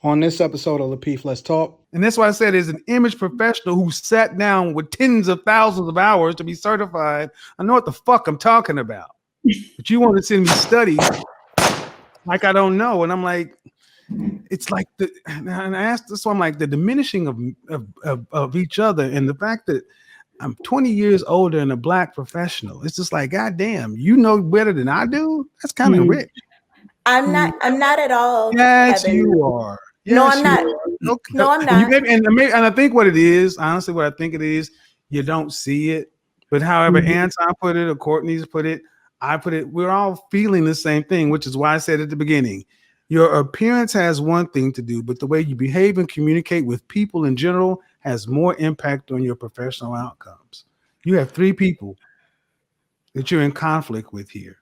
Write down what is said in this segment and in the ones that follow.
On this episode of Lapeef, Let's Talk. And that's why I said, as an image professional who sat down with tens of thousands of hours to be certified, I know what the fuck I'm talking about. But you want to send me studies like I don't know. And I'm like, it's like and I asked this one, like the diminishing of each other, and the fact that I'm 20 years older and a black professional. It's just like, God damn, you know better than I do? That's kind of rich. I'm not at all. Yes, Kevin. you are. Yes, No, I'm not. Okay. No, I'm not. And I think what it is, honestly, what I think it is, you don't see it. But however Anton put it or Courtney's put it, I put it, we're all feeling the same thing, which is why I said at the beginning, your appearance has one thing to do, but the way you behave and communicate with people in general has more impact on your professional outcomes. You have 3 people that you're in conflict with here.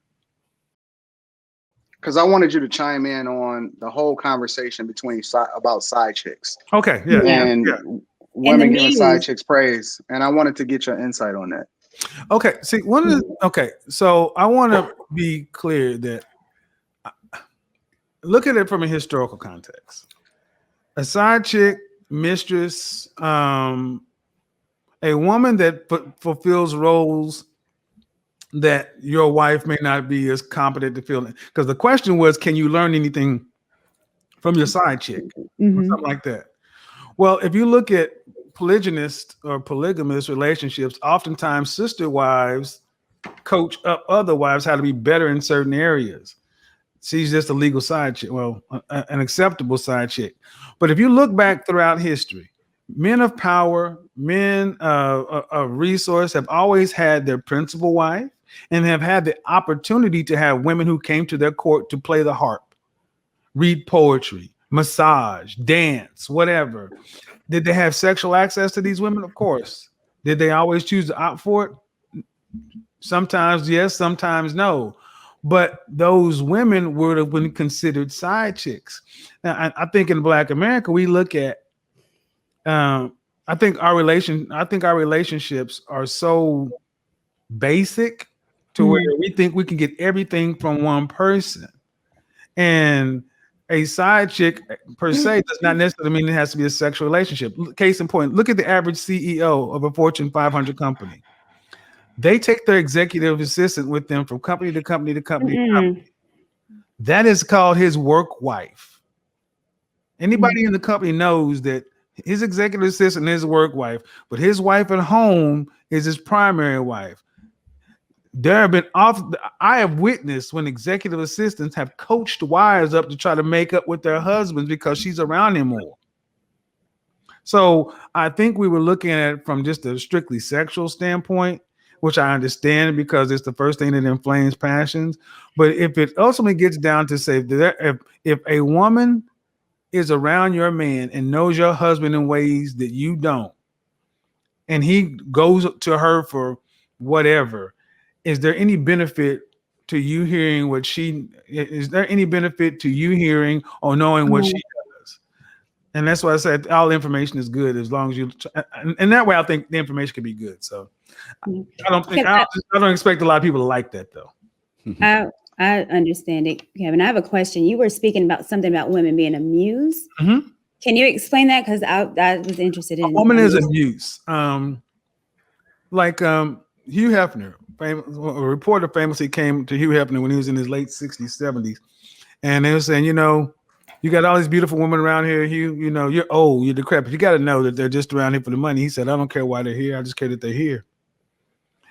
Because I wanted you to chime in on the whole conversation about side chicks. Okay, yeah. And women giving side chicks praise. And I wanted to get your insight on that. Okay, see, so I want to be clear that look at it from a historical context. A side chick, mistress, a woman that fulfills roles that your wife may not be as competent to fill in. Because the question was, can you learn anything from your side chick? Or something like that. Well, if you look at polygynist or polygamous relationships, oftentimes sister wives coach up other wives how to be better in certain areas. She's just a legal side chick, well, an acceptable side chick. But if you look back throughout history, men of power, men of resource have always had their principal wife and have had the opportunity to have women who came to their court to play the harp, read poetry, massage, dance, whatever. Did they have sexual access to these women? Of course. Did they always choose to opt for it? Sometimes yes, sometimes no. But those women would have been considered side chicks. Now, I think in Black America, we look at, I think our relationships are so basic to where we think we can get everything from one person. And a side chick per se does not necessarily mean it has to be a sexual relationship. Case in point, look at the average CEO of a Fortune 500 company. They take their executive assistant with them from company to company to company to company. That is called his work wife. Anybody in the company knows that his executive assistant is his work wife, but his wife at home is his primary wife. I have witnessed when executive assistants have coached wives up to try to make up with their husbands because she's around him more. So I think we were looking at it from just a strictly sexual standpoint, which I understand because it's the first thing that inflames passions. But if it ultimately gets down to say that if a woman is around your man and knows your husband in ways that you don't, and he goes to her for whatever, is there any benefit to you hearing what is there any benefit to you hearing or knowing what she does? And that's why I said all information is good as long as you, and that way I think the information can be good. So I don't expect a lot of people to like that though. I understand it, Kevin. I have a question. You were speaking about something about women being a muse. Can you explain that? Because I was interested in. A woman is a muse. Like Hugh Hefner, a reporter famously came to Hugh Hefner when he was in his late 60s, 70s. And they were saying, you got all these beautiful women around here, Hugh, you're old, you're decrepit. You got to know that they're just around here for the money. He said, I don't care why they're here. I just care that they're here.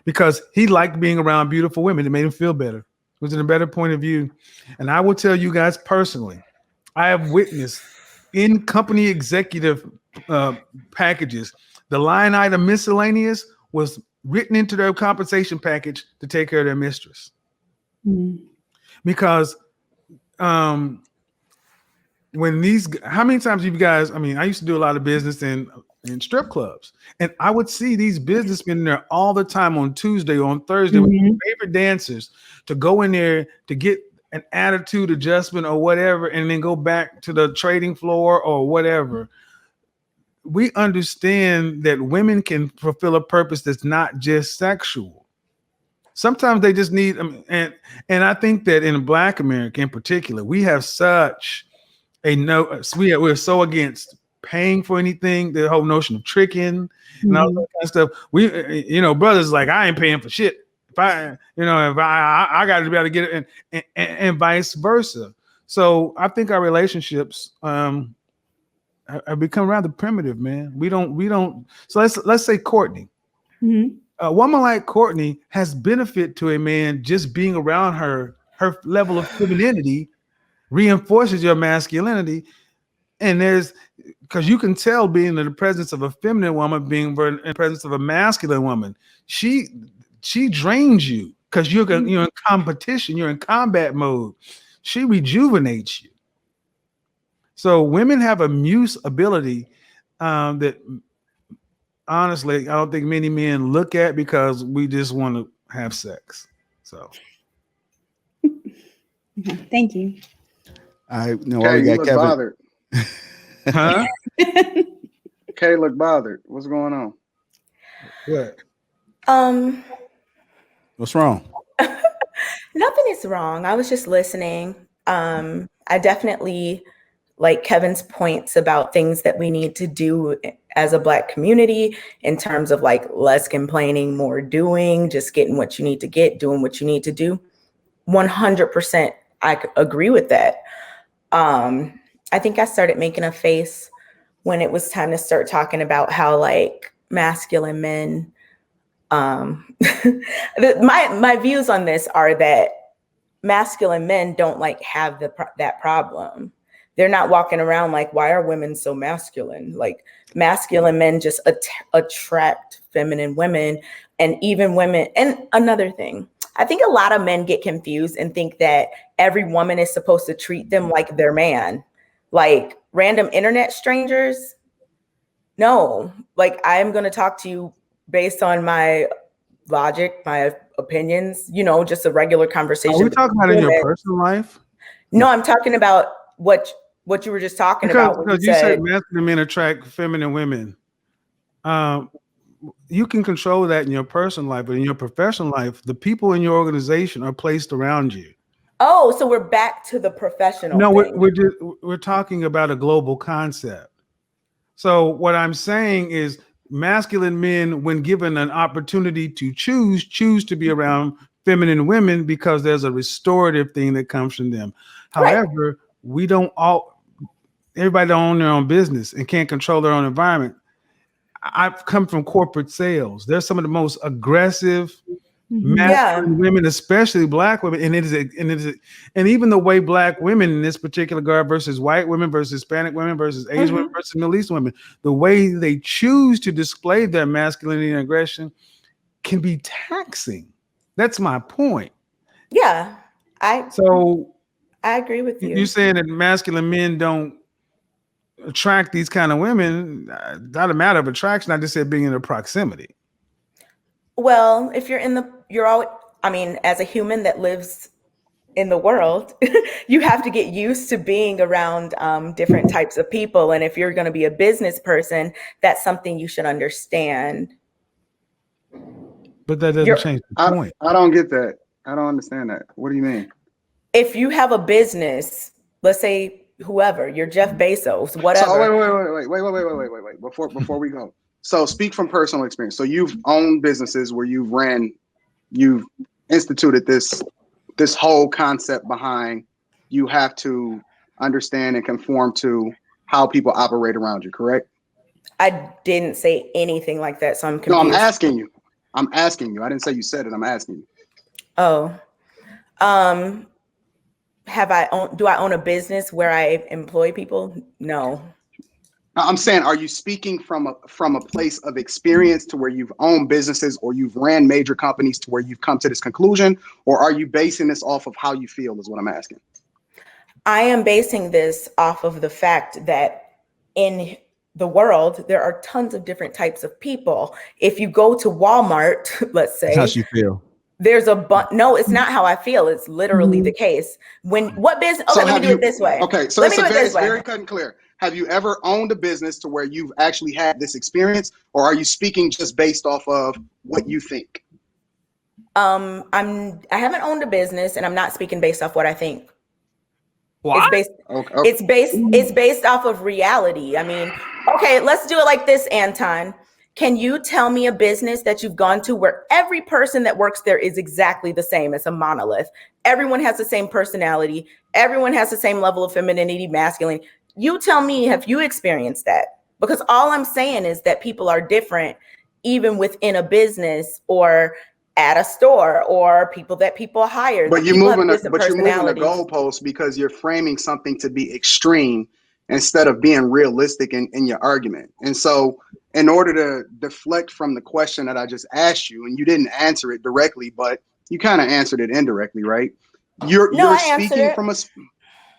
Because he liked being around beautiful women. It made him feel better. It was in a better point of view. And I will tell you guys personally, I have witnessed in company executive packages, the line item miscellaneous was written into their compensation package to take care of their mistress. Because how many times you guys, I used to do a lot of business in strip clubs, and I would see these businessmen there all the time on Tuesday, on Thursday, with their favorite dancers to go in there to get an attitude adjustment or whatever, and then go back to the trading floor or whatever. We understand that women can fulfill a purpose that's not just sexual. Sometimes they just need, and I think that in Black America in particular, we have such we're so against paying for anything. The whole notion of tricking and all that kind of stuff. We, brothers like, I ain't paying for shit. If I got to be able to get it, and vice versa. So I think our relationships have become rather primitive, man. We don't. So let's say Courtney. Mm-hmm. A woman like Courtney has benefit to a man just being around her. Her level of femininity reinforces your masculinity, and because you can tell being in the presence of a feminine woman, being in the presence of a masculine woman, she drains you because you're in competition, you're in combat mode. She rejuvenates you. So women have a muse ability that honestly I don't think many men look at because we just want to have sex. So thank you. I know Okay, we you got look Kevin. bothered. huh? Kay look bothered. What's going on? What? What's wrong? Nothing is wrong. I was just listening. I definitely like Kevin's points about things that we need to do as a Black community in terms of like less complaining, more doing, just getting what you need to get, doing what you need to do. 100%, I agree with that. I think I started making a face when it was time to start talking about how like masculine men. My views on this are that masculine men don't like have that problem. They're not walking around like, why are women so masculine? Like masculine men just attract feminine women, and even women. And another thing, I think a lot of men get confused and think that every woman is supposed to treat them like their man, like random internet strangers. No, like I'm going to talk to you based on my logic, my opinions, just a regular conversation. Are we talking about in your personal life? No, I'm talking about what you were just talking about. Because you said masculine men attract feminine women. You can control that in your personal life, but in your professional life, the people in your organization are placed around you. Oh, so we're back to the professional. No, we're talking about a global concept. So what I'm saying is masculine men, when given an opportunity to choose to be around feminine women because there's a restorative thing that comes from them. However, everybody don't own their own business and can't control their own environment. I've come from corporate sales. They're some of the most aggressive masculine women, especially Black women, and even the way Black women in this particular regard versus white women versus Hispanic women versus Asian women versus Middle East women, the way they choose to display their masculinity and aggression can be taxing. That's my point. Yeah, I agree with you. You're saying that masculine men don't attract these kind of women. Not a matter of attraction. I just said being in their proximity. Well, if you're always, as a human that lives in the world, you have to get used to being around different types of people. And if you're going to be a business person, that's something you should understand. But that doesn't change the point. I don't get that. I don't understand that. What do you mean? If you have a business, let's say whoever, you're Jeff Bezos, whatever. So wait. Before we go. So speak from personal experience. So you've owned businesses where you've instituted this whole concept behind you have to understand and conform to how people operate around you, correct? I didn't say anything like that, so I'm confused. No, I'm asking you. I didn't say you said it. I'm asking you. Oh, do I own a business where I employ people? No. I'm saying, are you speaking from a place of experience to where you've owned businesses or you've ran major companies to where you've come to this conclusion, or are you basing this off of how you feel is what I'm asking? I am basing this off of the fact that in the world, there are tons of different types of people. If you go to Walmart, let's say. That's how you feel. There's no, it's not how I feel. It's literally the case. What business? Okay, let me do it this way. Okay, so it's very cut and clear. Have you ever owned a business to where you've actually had this experience, or are you speaking just based off of what you think? I haven't owned a business, and I'm not speaking based off what I think. It's based Okay. it's based off of reality. I mean, okay, let's do it like this, Anton. Can you tell me a business that you've gone to where every person that works there is exactly the same? It's a monolith. Everyone has the same personality. Everyone has the same level of femininity, masculine. You tell me, have you experienced that? Because all I'm saying is that people are different, even within a business or at a store or people that people hire. But you're People have moving different the personalities. goalposts because you're framing something to be extreme instead of being realistic in your argument. And so in order to deflect from the question that I just asked you, and you didn't answer it directly, but you kind of answered it indirectly, right? You're I answered speaking it. from a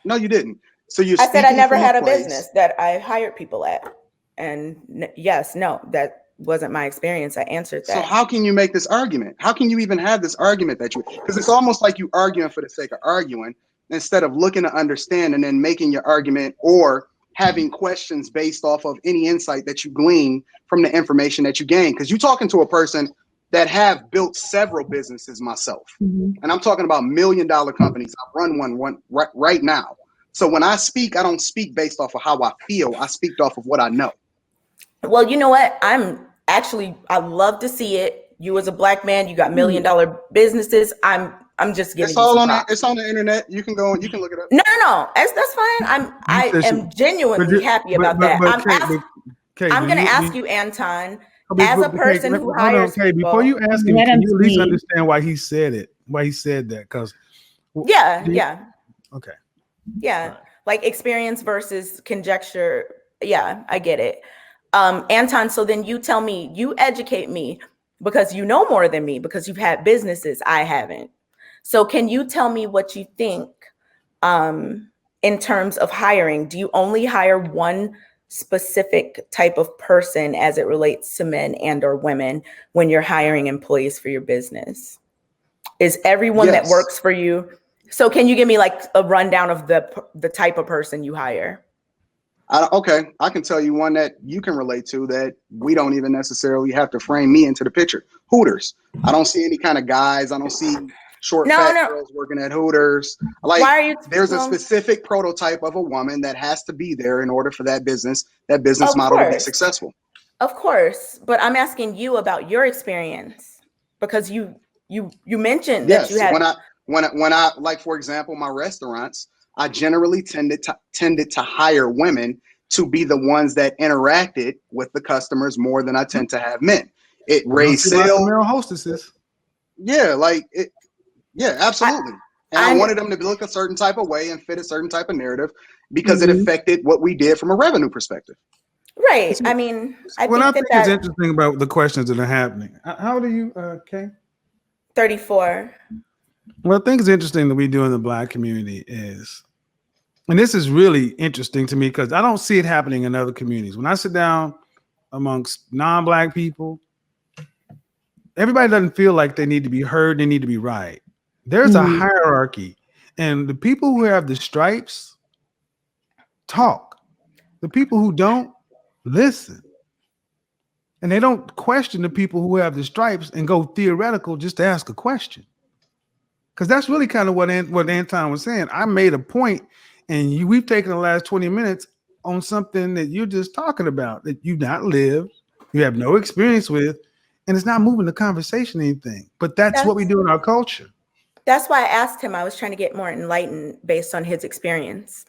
no, you didn't. So you're I said I speaking never from had a place. business that I hired people at. And yes, no, that wasn't my experience. I answered that. So how can you make this argument? How can you even have this argument because it's almost like you arguing for the sake of arguing instead of looking to understand and then making your argument or having questions based off of any insight that you glean from the information that you gain. Because you're talking to a person that have built several businesses myself. Mhm. And I'm talking about $1 million companies. I run one right now. So when I speak, I don't speak based off of how I feel. I speak off of what I know. Well, you know what? I love to see it. You as a Black man, you got $1 million businesses. I'm just giving It's you all some on props. it's on the internet. You can go and you can look it up. No. That's fine. I am genuinely happy about that. I'm going to ask you, Anton, as a person who hires people. Before you ask him, Let can him you at least speak. understand why he said it? Why he said that? Because yeah. Okay. Yeah. Right. Like experience versus conjecture. Yeah, I get it. Anton, so then you tell me, you educate me because you know more than me because you've had businesses I haven't. So can you tell me what you think in terms of hiring? Do you only hire one specific type of person as it relates to men and or women when you're hiring employees for your business? Is everyone that Yes. works for you? So can you give me like a rundown of the type of person you hire? Okay, I can tell you one that you can relate to that we don't even necessarily have to frame me into the picture. Hooters. I don't see any kind of guys. I don't see fat girls working at Hooters. Like, why are you? There's a specific prototype of a woman that has to be there in order for that business model to be successful. Of course, but I'm asking you about your experience because you mentioned that you had. When I like, for example, my restaurants, I generally tended to hire women to be the ones that interacted with the customers more than I tend to have men. It raised sales. Male hostesses. Yeah, absolutely. I wanted them to look a certain type of way and fit a certain type of narrative because it affected what we did from a revenue perspective. Right. I mean, I think it's interesting about the questions that are happening. How old are you, Kay? 34. Well, I think it's interesting that we do in the Black community is, and this is really interesting to me because I don't see it happening in other communities. When I sit down amongst non-Black people, everybody doesn't feel like they need to be heard. They need to be right. There's a hierarchy, and the people who have the stripes talk. The people who don't listen, and they don't question the people who have the stripes and go theoretical just to ask a question. Because that's really kind of what Anton was saying. I made a point, and we've taken the last 20 minutes on something that you're just talking about that you've not lived, you have no experience with, and it's not moving the conversation anything. But that's what we do in our culture. That's why I asked him. I was trying to get more enlightened based on his experience.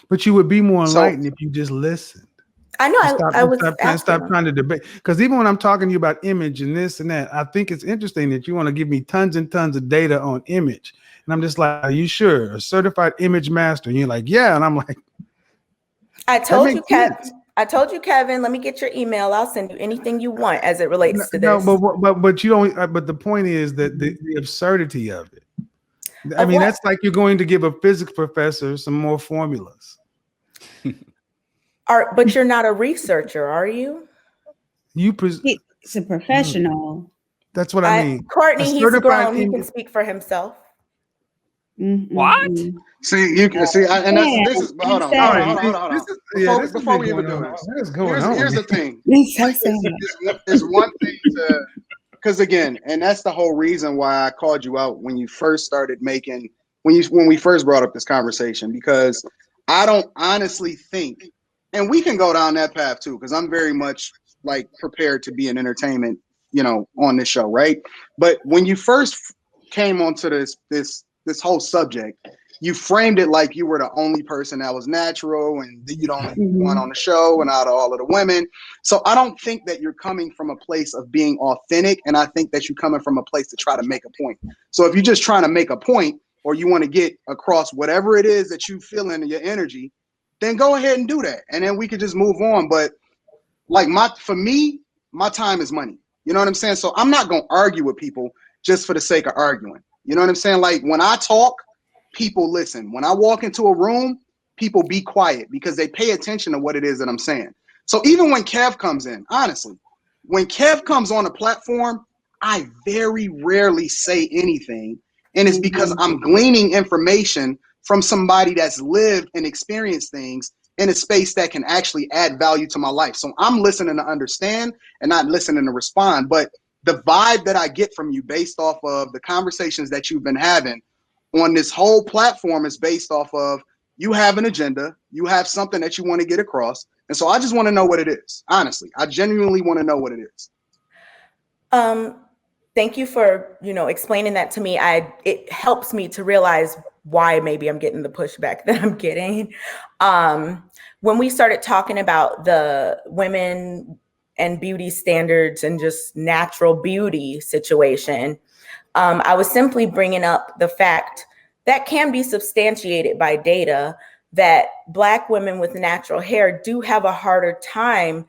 But you would be more enlightened if you just listened. I know. Stop trying to debate. Because even when I'm talking to you about image and this and that, I think it's interesting that you want to give me tons and tons of data on image. And I'm just like, are you sure? A certified image master. And you're like, yeah. And I'm like, I told you, Kevin, let me get your email. I'll send you anything you want as it relates to this. No, but you don't. But the point is that the absurdity of it. I mean, that's like you're going to give a physics professor some more formulas. But you're not a researcher, are you? He's a professional. That's what I mean. Courtney, he's grown. He can speak for himself. What? See, you can see, and this is. Hold on. Before we even do this, here's the thing. It's one thing to, because again, and that's the whole reason why I called you out when you first started making when we first brought up this conversation, because I don't honestly think, and we can go down that path too, because I'm very much like prepared to be an entertainment, on this show, right? But when you first came onto this whole subject, you framed it like you were the only person that was natural and you the only one on the show and out of all of the women. So I don't think that you're coming from a place of being authentic, and I think that you're coming from a place to try to make a point. So if you're just trying to make a point, or you want to get across whatever it is that you feel in your energy, then go ahead and do that. And then we could just move on. But like for me, my time is money. You know what I'm saying? So I'm not going to argue with people just for the sake of arguing. You know what I'm saying? Like when I talk, people listen. When I walk into a room, people be quiet because they pay attention to what it is that I'm saying. So even when Kev comes in, honestly, when Kev comes on a platform, I very rarely say anything. And it's because I'm gleaning information from somebody that's lived and experienced things in a space that can actually add value to my life. So I'm listening to understand and not listening to respond. But the vibe that I get from you based off of the conversations that you've been having on this whole platform is based off of you have an agenda, you have something that you want to get across. And so I just want to know what it is. Honestly, I genuinely want to know what it is. Thank you for, explaining that to me. It helps me to realize why maybe I'm getting the pushback that I'm getting. When we started talking about the women and beauty standards and just natural beauty situation, I was simply bringing up the fact that can be substantiated by data that Black women with natural hair do have a harder time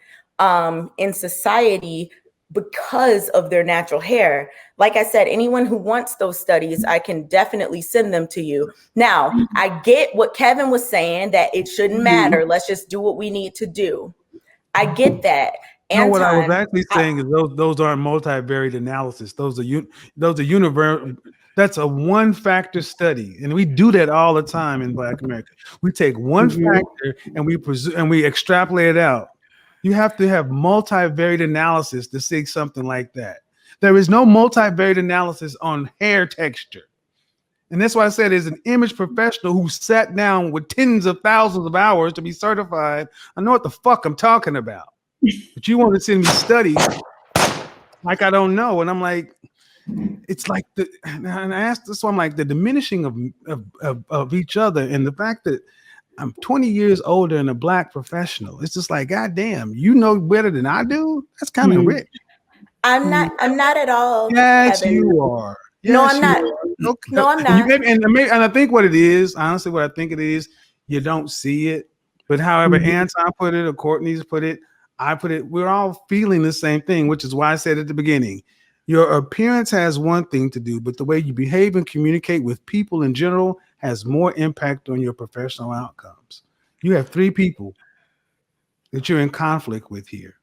in society because of their natural hair. Like I said, anyone who wants those studies, I can definitely send them to you. Now, I get what Kevin was saying, that it shouldn't matter. Let's just do what we need to do. I get that. No, what I was actually saying is those aren't multivariate analysis. Those are universal. That's a one factor study, and we do that all the time in Black America. We take one factor and we extrapolate it out. You have to have multivariate analysis to see something like that. There is no multivariate analysis on hair texture. And that's why I said, as an image professional who sat down with tens of thousands of hours to be certified, I know what the fuck I'm talking about. But you want to send me studies like I don't know. And I'm like, it's like and I asked this one, like the diminishing of each other, and the fact that I'm 20 years older and a Black professional. It's just like, God damn, you know better than I do? That's kind of rich. I'm not at all. Yes, Kevin. you are. Yes, no, I'm not. Okay. No, I'm not. And I think what it is, honestly, what I think it is, you don't see it. But however Anton put it or Courtney's put it, I put it, we're all feeling the same thing, which is why I said at the beginning, your appearance has one thing to do, but the way you behave and communicate with people in general has more impact on your professional outcomes. You have 3 people that you're in conflict with here.